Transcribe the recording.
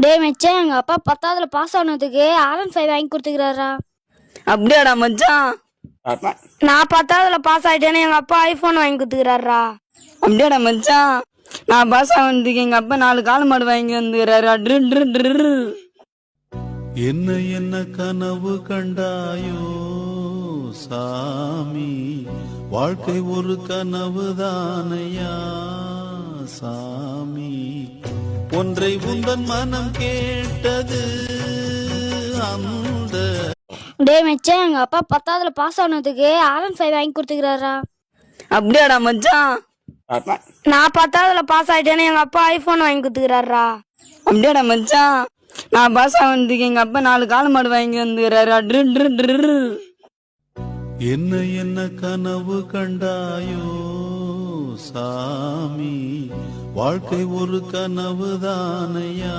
டேய் மச்சான், எங்க அப்பா 10th பாஸ் ஆனதுக்கு R15 வாங்கி கொடுத்துக்கிறாரா. அப்படியாடா மச்சான்? நான் 10th பாஸ் ஆயிட்டேன்னு எங்க அப்பா ஐபோன் வாங்கி கொடுத்துக்கிறாரா. அப்படியாடா மச்சான்? நான் பாஸ் ஆனதுக்கு எங்க அப்பா 4 கால் மாடு வாங்கி வந்துக்கிறாரு. என்ன என்ன கனவு கண்டாயோ சாமி, வாழ்க்கை ஒரு கனவு தானையா சாமி, ஒன்றை உந்தன் மனம் கேட்டது அந்த. டேய் மச்சான், எங்க அப்பா 10th பாஸ் ஆனதுக்கு R15 வாங்கி கொடுத்துக்கிறாரா. அப்படியாடா மச்சான்? நான் 10th பாஸ் ஆயிட்டேன்னு எங்க அப்பா ஐபோன் வாங்கி கொடுத்துக்கிறாரா. அப்படியாடா மச்சான்? நான் பாஸ் ஆனதுக்கு எங்க அப்பா 4 கால் மாடு வாங்கி வந்துக்கிறாரு. என்ன என்ன கனவு கண்டாயோ சாமி, வாழ்க்கை ஒரு கனவு தானையா.